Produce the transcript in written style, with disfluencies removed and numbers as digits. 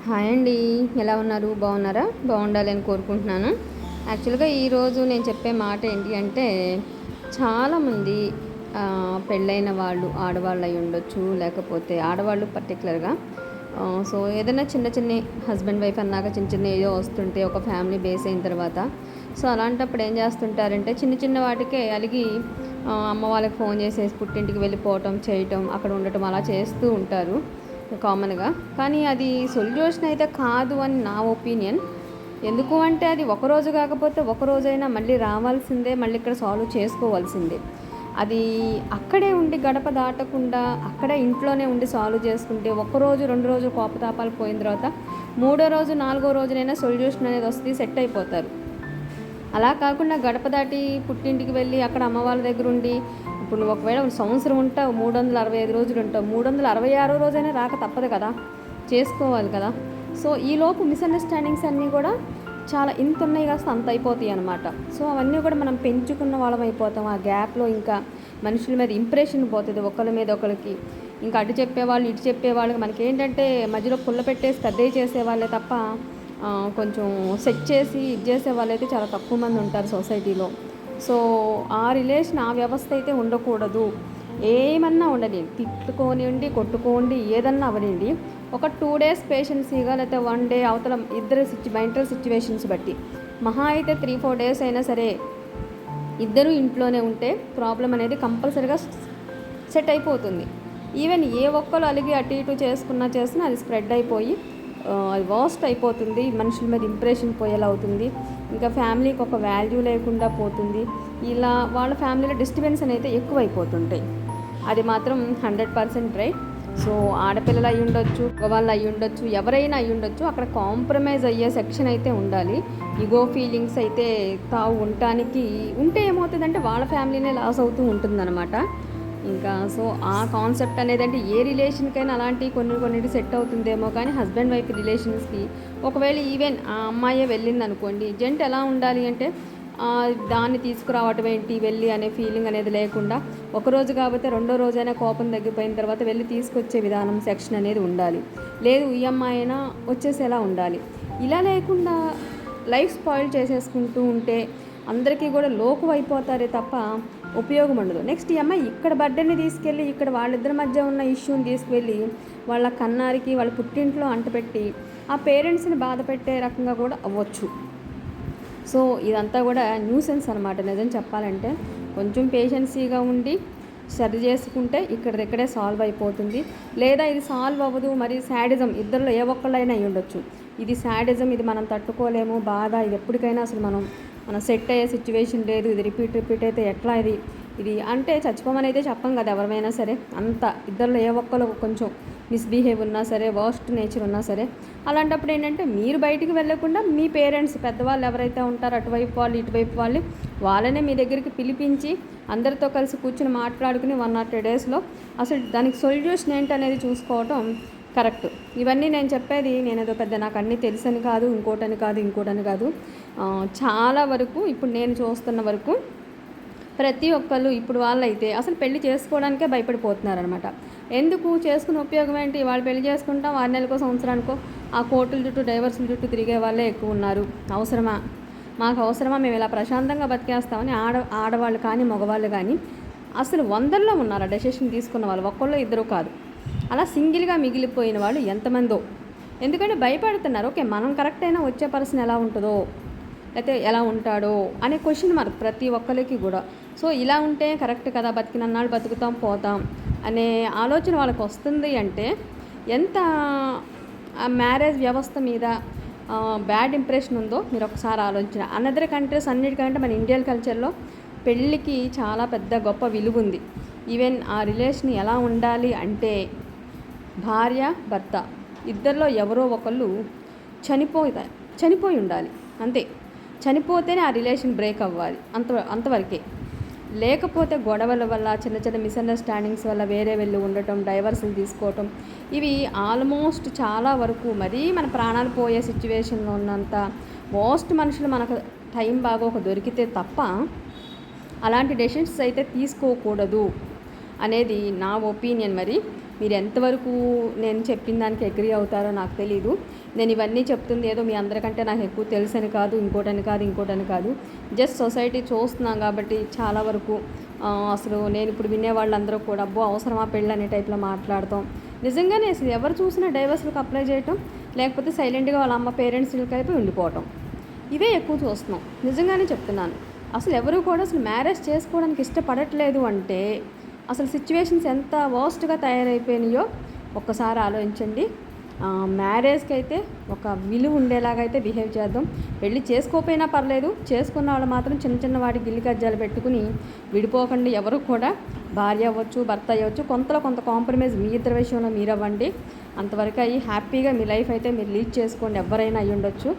Hi అండి. ఎలా ఉన్నారు? బాగున్నారా? బాగుండాలని కోరుకుంటున్నాను. యాక్చువల్గా ఈరోజు నేను చెప్పే మాట ఏంటి అంటే, చాలామంది పెళ్ళైన వాళ్ళు ఆడవాళ్ళు అయి ఉండొచ్చు, లేకపోతే ఆడవాళ్ళు పర్టికులర్గా. సో ఏదైనా చిన్న చిన్న హస్బెండ్ వైఫ్ అన్నాక చిన్న చిన్న ఏదో వస్తుంటే ఒక ఫ్యామిలీ బేస్ అయిన తర్వాత, సో అలాంటప్పుడు ఏం చేస్తుంటారంటే చిన్న చిన్న వాటికే అలిగి అమ్మ వాళ్ళకి ఫోన్ చేసేసి పుట్టింటికి వెళ్ళిపోవటం చేయటం, అక్కడ ఉండటం అలా చేస్తూ ఉంటారు కామన్గా. కానీ అది సొల్యూషన్ అయితే కాదు అని నా ఒపీనియన్. ఎందుకు అంటే అది ఒకరోజు కాకపోతే ఒకరోజైనా మళ్ళీ రావాల్సిందే, మళ్ళీ ఇక్కడ సాల్వ్ చేసుకోవాల్సిందే. అది అక్కడే ఉండి గడప దాటకుండా అక్కడే ఇంట్లోనే ఉండి సాల్వ్ చేసుకుంటే ఒకరోజు 2 రోజులు కోపతాపాలు పోయిన తర్వాత మూడో రోజు 4గో రోజునైనా సొల్యూషన్ అనేది వస్తుంది, సెట్ అయిపోతారు. అలా కాకుండా గడప దాటి పుట్టింటికి వెళ్ళి అక్కడ అమ్మ వాళ్ళ దగ్గర ఉండి, ఇప్పుడు నువ్వు ఒకవేళ సంవత్సరం ఉంటావు, 365 రోజులు ఉంటావు, 366 రోజైనా రాక తప్పదు కదా, చేసుకోవాలి కదా. సో ఈలోపు మిస్అండర్స్టాండింగ్స్ అన్నీ కూడా చాలా ఇంత ఉన్నాయి కాస్త అంత అయిపోతాయి అనమాట. సో అవన్నీ కూడా మనం పెంచుకున్న వాళ్ళం అయిపోతాం. ఆ గ్యాప్లో ఇంకా మనుషుల మీద ఇంప్రెషన్ పోతుంది, ఒకరి మీద ఒకరికి. ఇంకా అటు చెప్పేవాళ్ళు ఇటు చెప్పేవాళ్ళకి మనకేంటంటే మధ్యలో పుల్ల పెట్టేసి పెద్దవి చేసేవాళ్ళే తప్ప కొంచెం సెట్ చేసి ఇది చేసే వాళ్ళైతే చాలా తక్కువ మంది ఉంటారు సొసైటీలో. సో ఆ రిలేషన్ ఆ వ్యవస్థ అయితే ఉండకూడదు. ఏమన్నా ఉండని, తిట్టుకోనివ్వండి, కొట్టుకోండి, ఏదన్నా అవనండి, ఒక 2 days పేషెన్సీగా, లేకపోతే 1 day అవతల ఇద్దరు మెంటల్ సిచ్యువేషన్స్ బట్టి మహా అయితే 3-4 days అయినా సరే ఇద్దరు ఇంట్లోనే ఉంటే ప్రాబ్లం అనేది కంపల్సరీగా సెట్ అయిపోతుంది. ఈవెన్ ఏ ఒక్కరు అలిగి అటు ఇటు చేసినా అది స్ప్రెడ్ అయిపోయి అది వర్స్ట్ అయిపోతుంది, మనుషుల మీద ఇంప్రెషన్ పోయేలా అవుతుంది, ఇంకా ఫ్యామిలీకి ఒక వాల్యూ లేకుండా పోతుంది. ఇలా వాళ్ళ ఫ్యామిలీలో డిస్టర్బెన్స్ అనేది ఎక్కువైపోతుంటాయి. అది మాత్రం 100% రైట్. సో ఆడపిల్లలు అయి ఉండొచ్చు, మగవాళ్ళు అయి ఉండొచ్చు, ఎవరైనా అయి ఉండొచ్చు, అక్కడ కాంప్రమైజ్ అయ్యే సెక్షన్ అయితే ఉండాలి. ఈగో ఫీలింగ్స్ అయితే తావు ఉండటానికి ఉంటే ఏమవుతుందంటే వాళ్ళ ఫ్యామిలీనే లాస్ అవుతూ ఉంటుందన్నమాట. ఇంకా సో ఆ కాన్సెప్ట్ అనేది అంటే ఏ రిలేషన్కైనా అలాంటి కొన్నిటి సెట్ అవుతుందేమో, కానీ హస్బెండ్ వైఫ్ రిలేషన్స్కి ఒకవేళ ఈవెన్ ఆ అమ్మాయే వెళ్ళింది అనుకోండి, జెంట్ ఎలా ఉండాలి అంటే దాన్ని తీసుకురావటం ఏంటి వెళ్ళి అనే ఫీలింగ్ అనేది లేకుండా, ఒకరోజు కాకపోతే 2వ రోజైనా కోపం తగ్గిపోయిన తర్వాత వెళ్ళి తీసుకొచ్చే విధానం సెక్షన్ అనేది ఉండాలి. లేదు ఈ అమ్మాయి అయినా వచ్చేసేలా ఉండాలి. ఇలా లేకుండా లైఫ్ స్పాయిల్ చేసేసుకుంటూ ఉంటే అందరికీ కూడా లోకు అయిపోతారే తప్ప ఉపయోగం ఉండదు. నెక్స్ట్ ఈ అమ్మాయి ఇక్కడ బర్త్డేని తీసుకెళ్ళి ఇక్కడ వాళ్ళిద్దరి మధ్య ఉన్న ఇష్యూని తీసుకువెళ్ళి వాళ్ళ కన్నారికి వాళ్ళ పుట్టింట్లో అంటపెట్టి ఆ పేరెంట్స్ని బాధ పెట్టే రకంగా కూడా అవ్వచ్చు. సో ఇదంతా కూడా న్యూసెన్స్ అనమాట. నిజం చెప్పాలంటే కొంచెం పేషెన్సీగా ఉండి సరి చేసుకుంటే ఇక్కడిక్కడే సాల్వ్ అయిపోతుంది. లేదా ఇది సాల్వ్ అవ్వదు, మరి శాడిజం ఇద్దరిలో ఏ ఒక్కళ్ళైనా అయి ఉండొచ్చు. ఇది శాడిజం, ఇది మనం తట్టుకోలేము, బాధ, ఇది ఎప్పటికైనా అసలు మనం సెట్ అయ్యే సిచ్యువేషన్ లేదు, ఇది రిపీట్ అయితే ఎట్లా ఇది అంటే చచ్చిపోమని అయితే చెప్పం కదా ఎవరైనా సరే. అంత ఇద్దరిలో ఏ ఒక్కరు కొంచెం మిస్బిహేవ్ ఉన్నా సరే, వర్స్ట్ నేచర్ ఉన్నా సరే, అలాంటప్పుడు ఏంటంటే మీరు బయటికి వెళ్ళకుండా మీ పేరెంట్స్ పెద్దవాళ్ళు ఎవరైతే ఉంటారో అటువైపు వాళ్ళు ఇటువైపు వాళ్ళనే మీ దగ్గరికి పిలిపించి అందరితో కలిసి కూర్చుని మాట్లాడుకుని 1 or 2 daysలో అసలు దానికి సొల్యూషన్ ఏంటనేది చూసుకోవటం కరెక్ట్. ఇవన్నీ నేను చెప్పేది నేను ఏదో పెద్ద నాకు అన్నీ తెలుసని కాదు, ఇంకోటని కాదు. చాలా వరకు ఇప్పుడు నేను చూస్తున్న వరకు ప్రతి ఒక్కళ్ళు ఇప్పుడు వాళ్ళైతే అసలు పెళ్లి చేసుకోవడానికే భయపడిపోతున్నారనమాట. ఎందుకు చేసుకున్న ఉపయోగం ఏంటి? వాళ్ళు పెళ్లి చేసుకుంటాం 6 నెలలకో సంవత్సరానికో ఆ కోర్టుల చుట్టూ డైవర్సుల చుట్టూ తిరిగే వాళ్ళే ఎక్కువ ఉన్నారు. అవసరమా? మాకు అవసరమా? మేము ఇలా ప్రశాంతంగా బతికేస్తామని ఆడవాళ్ళు కానీ మగవాళ్ళు కానీ అసలు 100లో ఉన్నారు ఆ డెసిషన్ తీసుకున్న వాళ్ళు, ఒక్కళ్ళు ఇద్దరు కాదు. అలా సింగిల్గా మిగిలిపోయిన వాళ్ళు ఎంతమందో. ఎందుకంటే భయపడుతున్నారు. ఓకే మనం కరెక్ట్ అయినా వచ్చే పర్సన్ ఎలా ఉంటుందో, లేకపోతే ఎలా ఉంటాడో అనే క్వశ్చన్ మార్క్ ప్రతి ఒక్కరికి కూడా. సో ఇలా ఉంటే కరెక్ట్ కదా, బతికినన్నాళ్ళు బతుకుతాం పోతాం అనే ఆలోచన వాళ్ళకి వస్తుంది అంటే ఎంత మ్యారేజ్ వ్యవస్థ మీద బ్యాడ్ ఇంప్రెషన్ ఉందో మీరు ఒకసారి ఆలోచన. అనదర్ కంట్రీస్ అన్నిటికంటే మన ఇండియన్ కల్చర్లో పెళ్ళికి చాలా పెద్ద గొప్ప విలువ ఉంది. ఈవెన్ ఆ రిలేషన్ ఎలా ఉండాలి అంటే భార్య భర్త ఇద్దరిలో ఎవరో ఒకళ్ళు చనిపోయి ఉండాలి అంతే. చనిపోతేనే ఆ రిలేషన్ బ్రేక్ అవ్వాలి, అంతవరకే. లేకపోతే గొడవల వల్ల చిన్న చిన్న మిస్అండర్స్టాండింగ్స్ వల్ల వేరే వెళ్ళి ఉండటం, డైవర్సులు తీసుకోవటం, ఇవి ఆల్మోస్ట్ చాలా వరకు మరీ మన ప్రాణాలు పోయే సిచ్యువేషన్లో ఉన్నంత మోస్ట్ మనుషులు మనకు టైం బాగా దొరికితే తప్ప అలాంటి డెసిషన్స్ అయితే తీసుకోకూడదు అనేది నా ఒపీనియన్. మరి మీరు ఎంతవరకు నేను చెప్పిన దానికి అగ్రీ అవుతారో నాకు తెలీదు. నేను ఇవన్నీ చెప్తుంది ఏదో మీ అందరికంటే నాకు ఎక్కువ తెలుసని కాదు, ఇంకోటని కాదు. జస్ట్ సొసైటీ చూస్తున్నాం కాబట్టి చాలా వరకు అసలు నేను ఇప్పుడు వినేవాళ్ళందరూ కూడా అబ్బో అవసరమా పెళ్ళి అనే టైప్లో మాట్లాడతాం. నిజంగానే అసలు ఎవరు చూసినా డైవర్స్లకు అప్లై చేయటం, లేకపోతే సైలెంట్గా వాళ్ళ అమ్మ పేరెంట్స్కి కలిపి ఉండిపోవటం, ఇవే ఎక్కువ చూస్తున్నాం. నిజంగానే చెప్తున్నాను. అసలు ఎవరు కూడా అసలు మ్యారేజ్ చేసుకోవడానికి ఇష్టపడట్లేదు అంటే అసలు సిచ్యువేషన్స్ ఎంత వర్స్ట్గా తయారైపోయినాయో ఒక్కసారి ఆలోచించండి. మ్యారేజ్కి అయితే ఒక విలువ ఉండేలాగైతే బిహేవ్ చేద్దాం. పెళ్ళి చేసుకోకపోయినా పర్లేదు, చేసుకున్న వాళ్ళు మాత్రం చిన్న చిన్న వాటికి గిల్లి కజ్జాలు పెట్టుకుని విడిపోకండి. ఎవరు కూడా భార్య అవ్వచ్చు, భర్త అవ్వచ్చు, కొంత కాంప్రమైజ్ మీ ఇద్దరి విషయంలో మీరు అవ్వండి. అంతవరకు అయ్యి హ్యాపీగా మీ లైఫ్ అయితే మీరు లీడ్ చేసుకోండి. ఎవరైనా అయ్యి ఉండొచ్చు.